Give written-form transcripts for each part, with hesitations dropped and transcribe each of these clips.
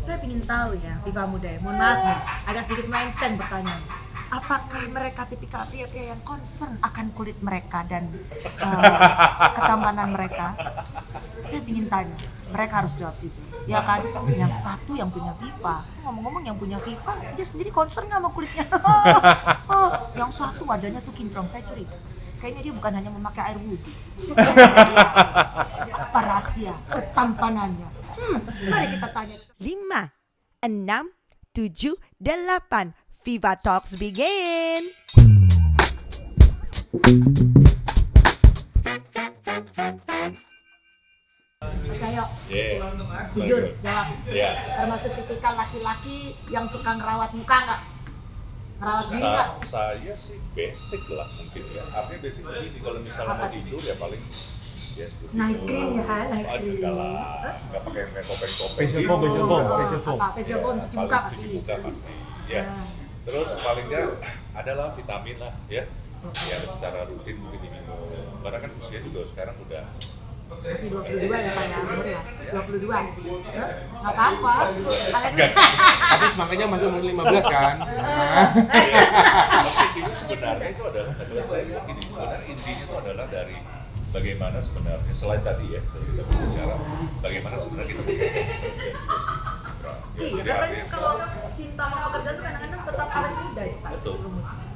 Saya ingin tahu ya, Viva Muda ya, mohon maaf nih, agak sedikit melenceng pertanyaan. Apakah mereka tipikal pria-pria yang concern akan kulit mereka dan ketampanan mereka? Saya ingin tanya, mereka harus jawab jujur. Ya kan, yang satu yang punya Viva, ngomong-ngomong yang punya Viva, dia sendiri concern nggak sama kulitnya? Yang satu wajahnya tuh kinclong, saya curiga. Kayaknya dia bukan hanya memakai air wudhu. Apa rahasia ketampanannya? Mari kita tanya. 5, 6, 7, 8. Viva Talks begin. Ayo, jujur jawab. Termasuk tipikal laki-laki yang suka ngerawat muka nggak? Ngerawat diri nggak? Saya sih basic lah mungkin ya. Artinya basic begini, kalau misalnya mau tidur ya paling ya seperti Night cream ya, night cream. Nggak pakai yang kayak topeng-topeng Facial foam, facial foam. Facial foam, cuci muka pasti. Cuci muka pasti. Ya. Terus paling nggak adalah vitamin lah ya. Ya secara rutin mungkin diminum. Karena kan usia juga sekarang udah masih 22 ya Pak ya, umur ya? 22? Nggak apa-apa. Tapi semangatnya masih umur 15 kan? Intinya sebenarnya itu adalah, kalau saya bilang gini, sebenarnya intinya itu adalah dari bagaimana sebenarnya, selain tadi ya, kalau kita berbicara bagaimana sebenarnya kita bekerja juga sih, Citra. Ya, Iya, katanya kalau orang cinta sama pekerjaan tuh kadang-kadang tetap awet muda ya Pak? Betul.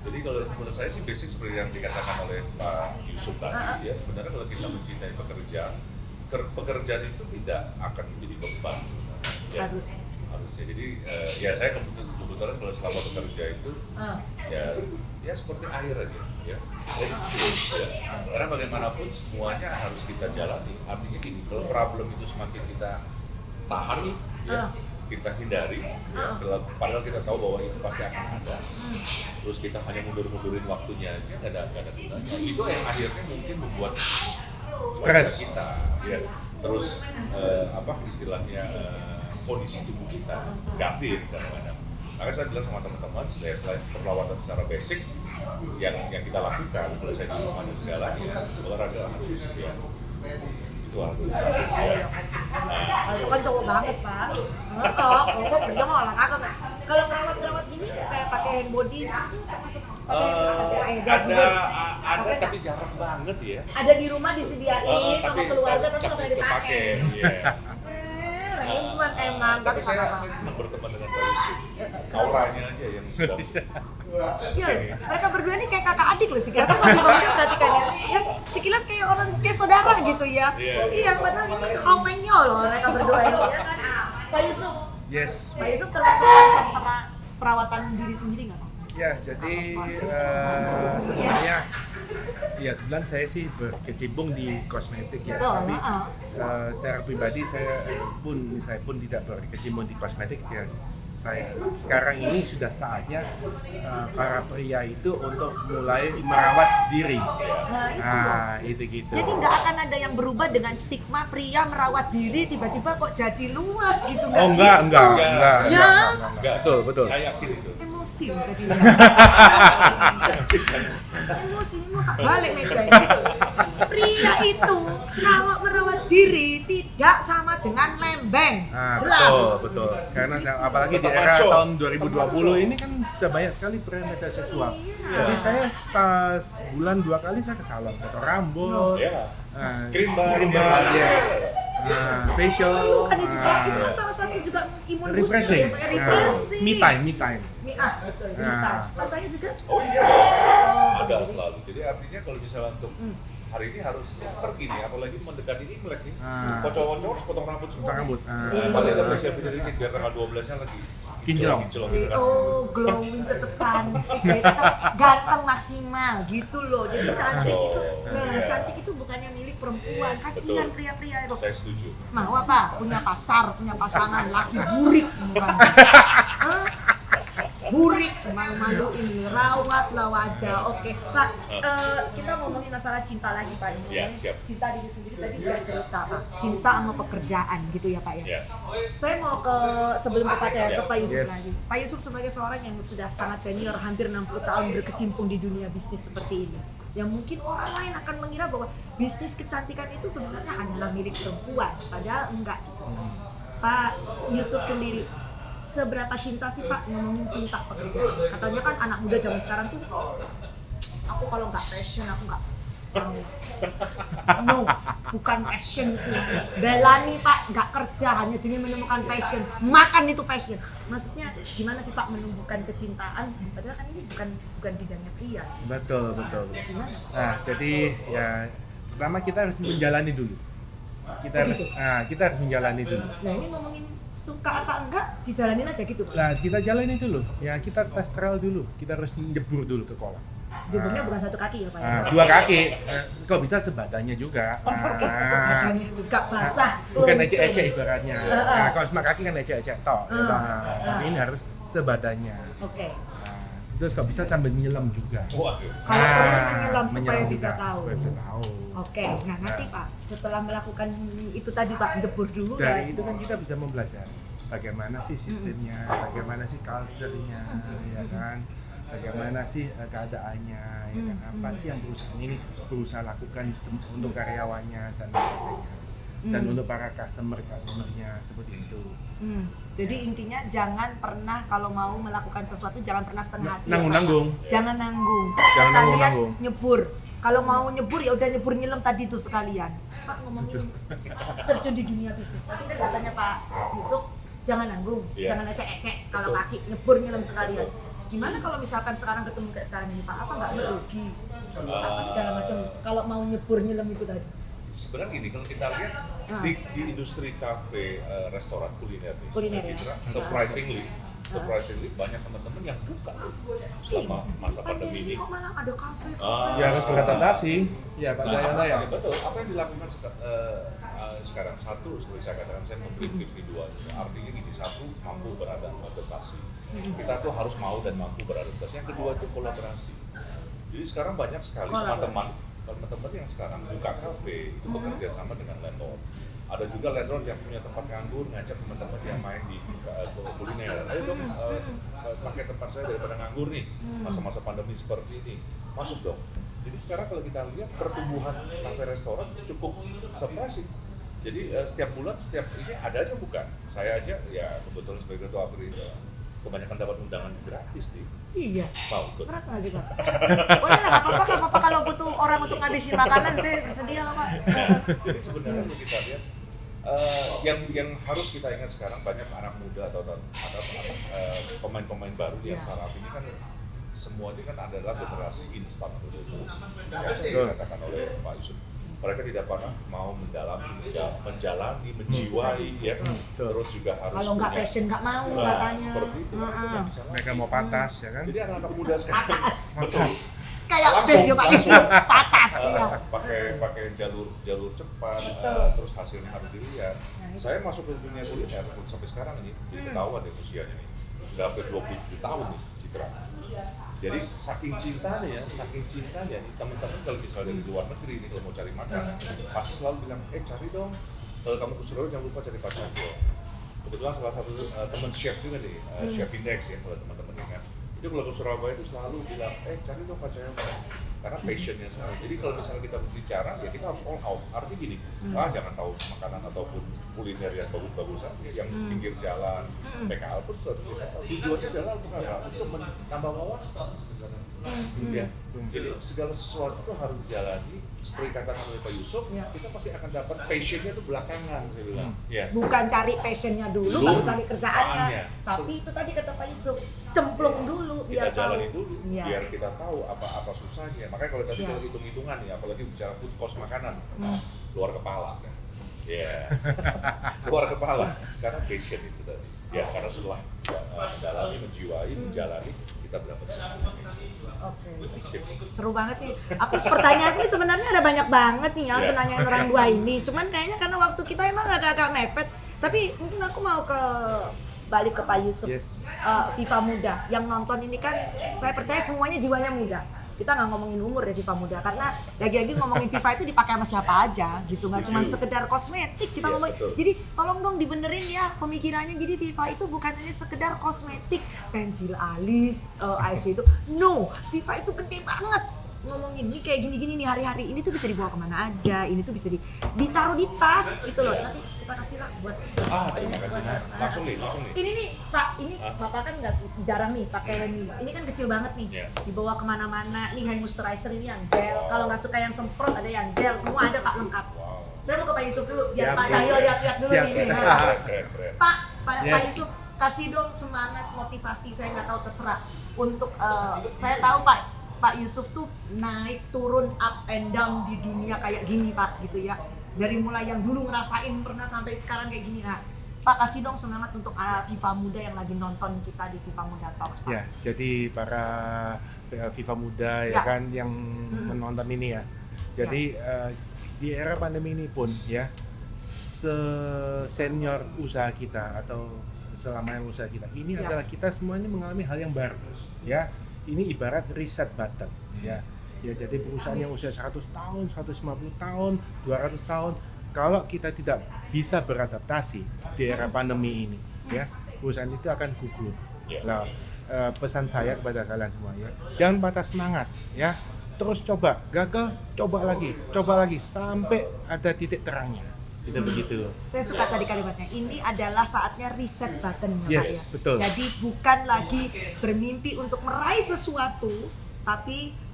Jadi kalau menurut saya sih basic seperti yang dikatakan oleh Pak Yusuf tadi ya, sebenarnya kalau kita mencintai pekerjaan itu tidak akan menjadi beban sebenarnya. Ya, harusnya. Jadi ya saya kebetulan kalau selama bekerja itu ya seperti air aja ya. Jadi ya. Karena bagaimanapun semuanya harus kita jalani. Artinya gini, kalau problem itu semakin kita tahan ya, kita hindari ya, padahal kita tahu bahwa itu pasti akan ada. Terus kita hanya mundur-mundurin waktunya aja, nggak ada gunanya. Itu yang akhirnya mungkin membuat Stres kita ya. Terus istilahnya kondisi tubuh kita nggak fit kadang-kadang. Maka saya bilang sama teman-teman, selain perawatan secara basic yang kita lakukan, kalau saya di rumah dan segalanya, olahraga harus ya. Itu harus ya. Itu kan cowok banget Pak. Kalau gue kerja mau olahraga Pak. Kalau ngerawat gini kayak pakai hand body itu termasuk ada tapi jarang banget ya. Ada di rumah disediain sama keluarga tapi nggak pernah dipakai. Emang tapi saya senang berteman dengan Pak Yusuf. Auranya aja yang sudah. Iya, mereka berdua ini kayak kakak adik loh, Sikilas tuh masih pemuda perhatikan ya. Sikilas kayak orang kayak saudara gitu ya. Iya, padahal ini kaumenyo loh mereka berdua ini ya kan. Pak Yusuf. Yes. Pak Yusuf termasuk concern sama perawatan diri sendiri nggak Pak? Ya, jadi sebenarnya ya kebetulan saya sih berkecimpung di kosmetik ya. Tapi secara pribadi saya pun tidak berkecimpung di kosmetik ya. Saya sekarang ini sudah saatnya para pria itu untuk mulai merawat diri. Itu gitu. Jadi nggak akan ada yang berubah dengan stigma pria merawat diri tiba-tiba kok jadi luas gitu nggak? Oh enggak. Betul. Saya yakin itu. Emosi jadi. Emosi mau tak balik meja gitu. Pria itu kalau merawat diri tidak sama dengan lembeng. Jelas. Betul. Karena apalagi di era tahun 2020 ini kan sudah banyak sekali pria seksual. Jadi saya sebulan 2 kali saya ke salon, potong rambut, krim bar, yes. Facial, itu kan salah satu juga imun refreshing. Me time. Betul, me time. Saya juga. Oh iya. Ada selalu. Jadi artinya kalau misalnya untuk hari ini harus pergi nih, apalagi mendekati Imlek nih. Kocok-kocok harus potong rambut semua. Paling nggak bersiap-siap dikit biar tanggal 12-nya lagi kinclong. Glowing tetap cantik, tetap ganteng maksimal gitu loh. Jadi cantik itu, cantik itu bukannya milik perempuan. Kasihan pria-pria itu. Saya setuju. Mau apa? Punya pacar, punya pasangan, laki burik bukan? Burik, malu-maluin, rawatlah wajah. Oke, Pak, kita ngomongin masalah cinta lagi Pak. Ya, siap. Cinta diri sendiri tadi udah cerita Pak. Cinta sama pekerjaan gitu ya Pak ya. Saya mau sebelum ke Pak Yusuf lagi. Pak Yusuf sebagai seorang yang sudah sangat senior, hampir 60 tahun berkecimpung di dunia bisnis seperti ini. Yang mungkin orang lain akan mengira bahwa bisnis kecantikan itu sebenarnya hanyalah milik perempuan, padahal enggak gitu. Pak Yusuf sendiri, seberapa cinta sih Pak ngomongin cinta pekerjaan? Katanya kan anak muda zaman sekarang tuh, aku kalau nggak passion aku nggak mau. No, bukan passionku. Belani Pak, nggak kerja hanya demi menemukan passion. Makan itu passion. Maksudnya gimana sih Pak menumbuhkan kecintaan? Padahal kan ini bukan bidangnya pria. Betul. Gimana? Nah, jadi ya pertama kita harus menjalani dulu. Kita harus menjalani dulu. Nah ini ngomongin suka apa enggak, dijalanin aja gitu. Nah, kita jalani dulu. Ya, kita tes trial dulu. Kita harus nyebur dulu ke kolam. Jeburnya bukan satu kaki ya Pak ya? 2 kaki. Kok bisa sebadannya juga. Oke, sebagiannya juga basah. Bukan luncur. ecek-ecek ibaratnya. Nah, kalau cuma kaki kan ecek-ecek tok. Tapi ini harus sebadannya. Oke. Nah, terus kok bisa sambil nyelam juga. Waduh. Kalau perlu menyelam supaya menyelam bisa juga, tahu. Supaya bisa tahu. Oke, nah nanti Pak, setelah melakukan itu tadi Pak, jebur dulu Dari itu kan kita bisa mempelajari bagaimana sih sistemnya, bagaimana sih culture-nya, ya kan? Bagaimana sih keadaannya, ya kan? Apa sih yang perusahaan ini berusaha lakukan untuk karyawannya dan sebagainya. Dan untuk para customer-nya seperti itu. Jadi intinya jangan pernah kalau mau melakukan sesuatu jangan pernah setengah hati. Nanggung-nanggung. Jangan nanggung. Jangan Sekalian nanggung-nanggung. nyebur. Kalau mau nyebur ya udah nyebur nyelam tadi itu sekalian. Pak ngomongin terjun di dunia bisnis. Tadi kan katanya Pak Yusuf jangan nanggung, Iya. jangan ecek-ecek kalau Betul. kaki nyebur nyelam sekalian. Gimana kalau misalkan sekarang ketemu kayak sekarang ini Pak, apa nggak merugi? Apa segala macam kalau mau nyebur nyelam itu tadi? Sebenarnya gini, kalau kita lihat di industri kafe, restoran, kuliner nih, Kuliner ya? Citra, surprisingly banyak teman-teman yang buka loh selama masa pandemi ini. Kok malah ada kafe? Ya harus beradaptasi. Ya Pak Jayana ya. Betul. Apa yang dilakukan sekarang? Satu, seperti saya katakan, saya mengkritik dua. Artinya gini, satu, mampu beradaptasi. Kita tuh harus mau dan mampu beradaptasi. Yang kedua itu kolaborasi. Jadi sekarang banyak sekali teman-teman yang sekarang buka kafe itu bekerja sama dengan landlord. Ada juga landlord yang punya tempat nganggur, ngajak teman-teman yang main di kuliner. Ayo dong, pakai tempat saya daripada nganggur nih, masa-masa pandemi seperti ini. Masuk dong. Jadi sekarang kalau kita lihat pertumbuhan kafe restoran cukup surprising. Jadi setiap bulan, setiap ini ada aja bukan. Saya aja ya kebetulan sebagai ketua APRI kebanyakan dapat undangan gratis nih. Iya. Tahu ikut. Merasa juga. Boleh lah, apa-apa kalau butuh orang untuk ngabisin makanan saya bersedia lah Pak. Jadi sebenarnya kalau kita lihat yang harus kita ingat sekarang banyak anak muda atau pemain-pemain baru yang startup ini kan semuanya kan adalah generasi instan itu. Ya, yang dikatakan oleh Pak Yusuf. Mereka tidak pernah mau menjalani, menjiwai, ya. Terus juga harus kalau nggak passion nggak mau katanya. Seperti itu. Mereka mau patas ya kan? Jadi anak-anak muda sekarang Patas. Kayak Langsung, base ya Pak Yusuf, patas ya. pakai jalur cepat, terus hasilnya harus dilihat. Saya masuk ke dunia kuliner sampai sekarang ini, jadi ketahuan deh usianya nih, udah hampir 27 tahun nih Citra. Jadi saking cintanya nih teman-teman kalau misalnya dari luar negeri ini kalau mau cari makan, pasti selalu bilang, cari dong, kalau kamu ke Surabaya jangan lupa cari Pak Cahyo. Kebetulan salah satu teman chef juga nih, Chef Index ya kalau teman-teman ingat. Itu kalau ke Surabaya itu selalu bilang, cari dong Pak Cahyo, karena passionnya selalu. Jadi kalau misalnya kita berbicara, ya kita harus all out. Artinya gini, jangan tahu makanan ataupun kuliner yang bagus-bagusan, yang pinggir jalan, PKL pun harus kita tahu. Tujuannya adalah untuk menambah wawasan sebenarnya. Ya. Jadi segala sesuatu itu harus dijalani. Seperti katakan oleh Pak Yusuf, kita pasti akan dapat passionnya itu belakangan, saya bilang. Bukan cari passionnya dulu, baru cari kerjaannya. Tapi itu tadi kata Pak Yusuf, cemplung dulu Kita biar tahu. jalani dulu, biar kita tahu apa susahnya. Makanya kalau tadi kalau hitung-hitungan ya, apalagi bicara food cost makanan, luar kepala kan. Luar kepala, karena passion itu tadi. Ya, karena setelah mendalami, menjiwai, menjalani, kita berdapat Oke. Seru banget nih. Aku pertanyaan ini sebenarnya ada banyak banget nih ya untuk nanyain orang dua ini. Cuman kayaknya karena waktu kita emang agak mepet. Tapi mungkin aku mau balik ke Pak Yusuf. Yes. FIFA Muda yang nonton ini kan saya percaya semuanya jiwanya muda. Kita nggak ngomongin umur ya FIFA Muda karena lagi-lagi ngomongin FIFA itu dipakai sama siapa aja gitu, nggak cuma sekedar kosmetik kita ngomongin. Jadi tolong dong dibenerin ya pemikirannya. Jadi FIFA itu bukan hanya sekedar kosmetik, pensil alis, eyeshadow. No, FIFA itu gede banget. ngomongin ini kayak gini-gini nih hari-hari ini tuh bisa dibawa kemana aja, ini tuh bisa ditaruh di tas gitu loh. Nanti kita kasih lah buat Terima kasih. Langsung nih. ini nih Pak, ini Bapak kan nggak jarang nih pakai ini. Ini kan kecil banget nih, Iya. dibawa kemana-mana. Nih hand moisturizer ini yang gel. Kalau nggak suka yang semprot ada yang gel. Semua ada Pak, lengkap. Wow. Saya mau ke Pak Yusuf dulu biar Siap, Pak siap. Cahyo lihat-lihat dulu Siap, nih. siap. Nah. Keren. Pak Yes. Yusuf kasih dong semangat motivasi, saya nggak tahu terserah untuk saya tahu Pak Yusuf tuh naik turun ups and down di dunia kayak gini Pak gitu ya, dari mulai yang dulu ngerasain pernah sampai sekarang kayak gini. Nah Pak, kasih dong semangat untuk FIFA Muda yang lagi nonton kita di FIFA Muda Talks Pak. Ya, jadi para FIFA Muda ya Ya. kan yang menonton ini ya. Jadi di era pandemi ini pun ya, senior usaha kita atau selama yang usaha kita ini Ya. adalah kita semuanya mengalami hal yang baru ya. Ini ibarat reset button ya. Ya, jadi perusahaan yang usia 100 tahun, 150 tahun, 200 tahun, kalau kita tidak bisa beradaptasi di era pandemi ini ya, perusahaan itu akan gugur. Ya. Nah, pesan saya kepada kalian semua ya, jangan patah semangat ya. Terus coba, gagal, coba lagi sampai ada titik terangnya. Itu begitu. Saya suka tadi kalimatnya, ini adalah saatnya reset button ya Pak Yes, ya. betul. Jadi bukan lagi bermimpi untuk meraih sesuatu, tapi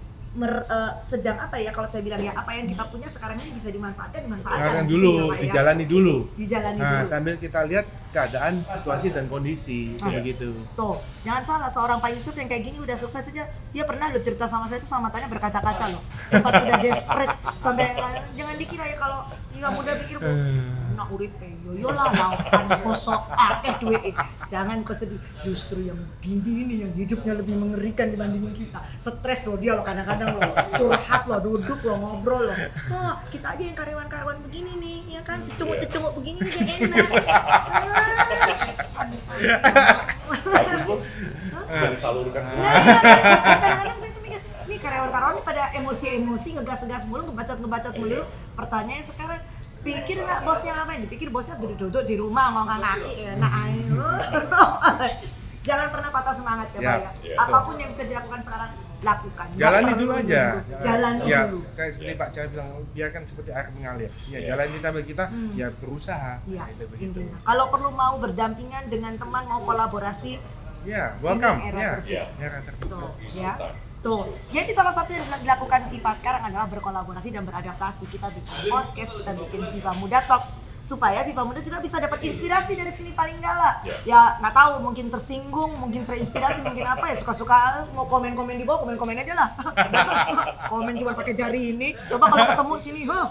sedang apa ya kalau saya bilang ya, apa yang kita punya sekarang ini bisa dimanfaatkan Sekarang gitu dulu, ya, Pak, ya. dijalani dulu. Dijalani Nah, dulu. sambil kita lihat keadaan, situasi dan kondisi, Ah. begitu. Tuh, jangan salah, seorang Pak Yusuf yang kayak gini udah sukses aja. Dia pernah lo cerita sama saya itu sama matanya berkaca-kaca loh. Sempat sudah desperate sampai jangan dikira ya kalau dia muda pikir nak uripe yo lah lawan kosok akeh duwe. Jangan kau sedih. Justru yang gini ini yang hidupnya lebih mengerikan dibandingin kita. Stres loh dia loh kadang-kadang loh. Curhat loh, duduk loh, ngobrol loh. Oh, kita aja yang karyawan-karyawan begini nih, ya kan? Cecunguk-cecunguk begini aja enak. Santai. Bagus Bu. Sudah disalurkan semua. Kadang-kadang saya mikir, nih karyawan-karyawan ini pada emosi-emosi, ngegas-ngegas mulu, ngebacot mulu. Pertanyaannya sekarang, pikir nggak bosnya ngapain? Dipikir bosnya duduk-duduk di rumah ngongkang kaki, enak aja. Jangan pernah patah semangat ya Pak ya. Ya. Apapun yang bisa dilakukan sekarang, lakukan. Nggak Jalani perlu dulu aja. nunggu. Jalani Ya, dulu. kayak seperti Ya. Pak Cahyo bilang, biarkan seperti air mengalir. Ya, Ya. jalani sambil kita ya berusaha. Iya, Nah, itu begitu. intinya. Kalau perlu mau berdampingan dengan teman, mau kolaborasi, Ya, welcome. Ini era Ya, terbuka. era terbuka. tuh, Easy ya. time. Tuh, jadi salah satu yang dilakukan FIFA sekarang adalah berkolaborasi dan beradaptasi. Kita bikin podcast, kita bikin FIFA Muda Talks supaya FIFA Muda juga bisa dapat inspirasi dari sini paling enggak lah. Ya nggak tahu, mungkin tersinggung, mungkin terinspirasi, mungkin apa ya, suka-suka mau komen-komen di bawah, komen-komen aja lah. Bebas, komen cuma pakai jari ini. Coba kalau ketemu sini, kok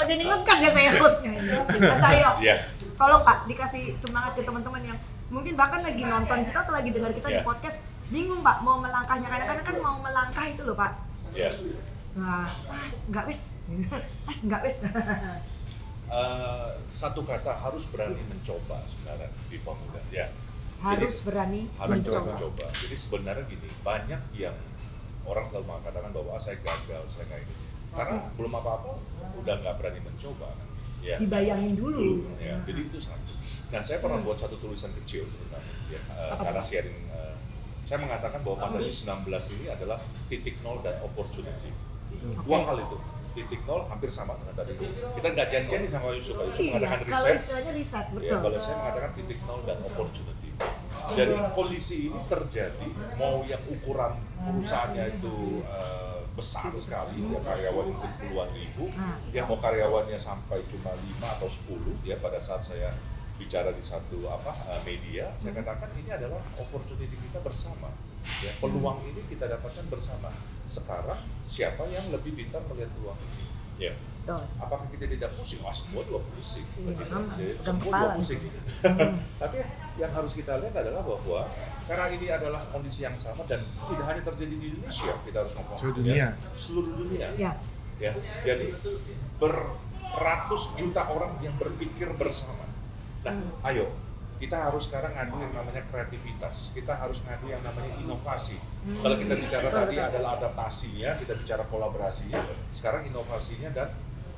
jadi ngegas ya saya hostnya ini. Pak Cahyo, Iya. tolong Pak dikasih semangat ke teman-teman yang mungkin bahkan lagi nonton kita atau lagi dengar kita di Ya. podcast, bingung Pak mau melangkahnya, kadang-kadang kan mau melangkah itu loh Pak. Ya. Nah, mas nggak wes, mas nggak wes. Satu kata, harus berani mencoba sebenarnya di Muda. Ya. Harus berani Harus mencoba. mencoba. Jadi sebenarnya gini, banyak yang orang selalu mengatakan bahwa saya gagal, saya nggak ini. Karena belum apa-apa, udah nggak berani mencoba. Kan? Ya. Dibayangin dulu. Ya. Jadi itu satu. Nah, saya pernah buat satu tulisan kecil sebenarnya, ya, karena sharing. Saya mengatakan bahwa pandemi 19 ini adalah titik nol dan opportunity. Dua hal itu. Titik nol hampir sama dengan tadi. Kita nggak janjian nih sama Yusuf. Yusuf Iya, mengatakan kalau riset. istilahnya riset, Ya, betul. kalau saya mengatakan titik nol dan opportunity. Jadi kondisi ini terjadi, mau yang ukuran perusahaannya itu besar sekali, ya karyawan mungkin puluhan ribu, ya mau karyawannya sampai cuma 5 atau 10, ya pada saat saya bicara di satu media, saya katakan ini adalah opportunity kita bersama. Ya, peluang ini kita dapatkan bersama. Sekarang siapa yang lebih pintar melihat peluang ini? Ya. Betul. Apakah kita tidak pusing? Wah, semua juga pusing. Iya, sama. Jadi, Pegang semua kepala. juga pusing. Tapi yang harus kita lihat adalah bahwa karena ini adalah kondisi yang sama dan tidak hanya terjadi di Indonesia, kita harus ngomong. Seluruh dunia. Ya, seluruh dunia. Ya. Ya. Jadi beratus juta orang yang berpikir bersama. Nah, ayo kita harus sekarang ngadu yang namanya kreativitas, kita harus ngadu yang namanya inovasi. Kalau kita bicara tadi adalah adaptasinya, kita bicara kolaborasinya, sekarang inovasinya dan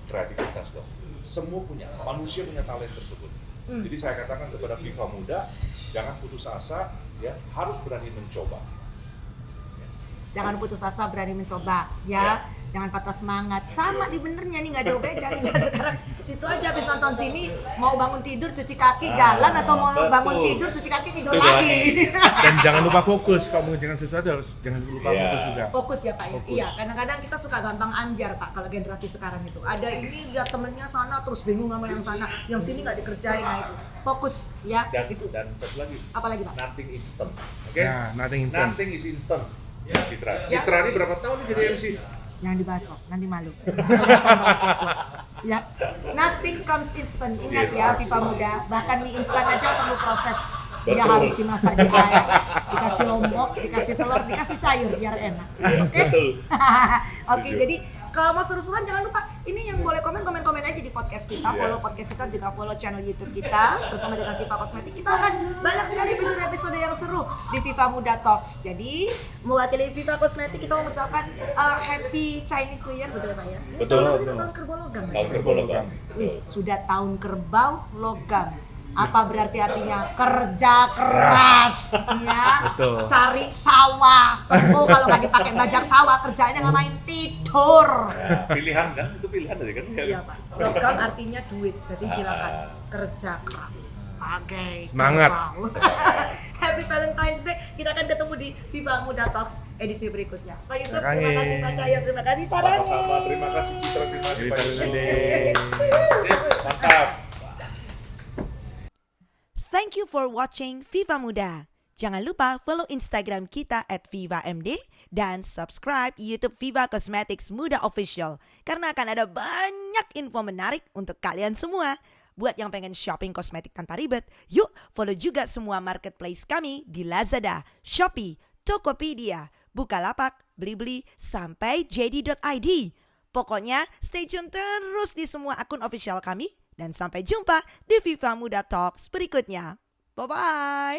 kreativitas dong. Semua punya, manusia punya talent tersebut. Jadi saya katakan kepada FIFA Muda, jangan putus asa, ya harus berani mencoba. Ya. Jangan putus asa, berani mencoba ya. Jangan patah semangat. Sama di benernya nih, nggak jauh beda nih. Sekarang situ aja habis nonton sini mau bangun tidur cuci kaki jalan atau mau bangun tidur cuci kaki tidur lagi. Dan jangan lupa fokus kalau mengerjakan sesuatu, harus jangan lupa fokus juga. Fokus ya Pak. Fokus. Iya, kadang-kadang kita suka gampang ambyar Pak kalau generasi sekarang itu. Ada ini lihat temennya sana terus bingung sama yang sana, yang sini nggak dikerjain. Nah itu fokus ya. Dan Itu. dan satu lagi. Apalagi Pak? Nothing instant. Oke? Nah, nothing instant. Nothing is instant. Ya, Citra. Ya. Citra ini berapa tahun nih jadi MC? Jangan dibahas kok, nanti malu. Ya, nothing comes instant. Ingat Yes. ya, Viva Muda. Bahkan mie instan aja perlu proses. Tidak Betul. harus dimasak di air. Dikasih lombok, dikasih telur, dikasih sayur biar enak. Oke? Betul. Oke, Setuju. jadi kalau mau seru-seruan jangan lupa ini yang boleh komen aja di podcast kita. Iya. Follow podcast kita, juga follow channel YouTube kita bersama dengan Viva Cosmetic. Kita akan banyak sekali episode-episode yang seru di Viva Muda Talks. Jadi mewakili Viva Cosmetic kita mengucapkan Happy Chinese New Year, betul ya Pak ya? Ini Betul, tahun apa sih? betul. Tahun kerbau logam. ya? Tahun kerbau logam. Wih, sudah tahun kerbau logam. Apa berarti artinya kerja keras ya, Betul. cari sawah. Oh kalau nggak dipakai bajak sawah kerjanya ngapain, tidur. Ya, pilihan kan? Itu pilihan tadi kan? Iya Pak. Logam artinya duit, jadi silakan kerja keras. Pakai Semangat. kerbau. Happy Valentine's Day. Kita akan ketemu di Viva Muda Talks edisi berikutnya. Pak Yusuf, terima kasih Pak Cahaya, terima kasih Sarani. Sama-sama. Terima kasih Citra, terima kasih Pak Yusuf. Valentine's Day. Sip, mantap. Thank you for watching Viva Muda. Jangan lupa follow Instagram kita @vivamd dan subscribe YouTube Viva Cosmetics Muda Official karena akan ada banyak info menarik untuk kalian semua. Buat yang pengen shopping kosmetik tanpa ribet, yuk follow juga semua marketplace kami di Lazada, Shopee, Tokopedia, Bukalapak, Blibli, sampai JD.id. Pokoknya stay tune terus di semua akun official kami. Dan sampai jumpa di Viva Muda Talks berikutnya. Bye-bye.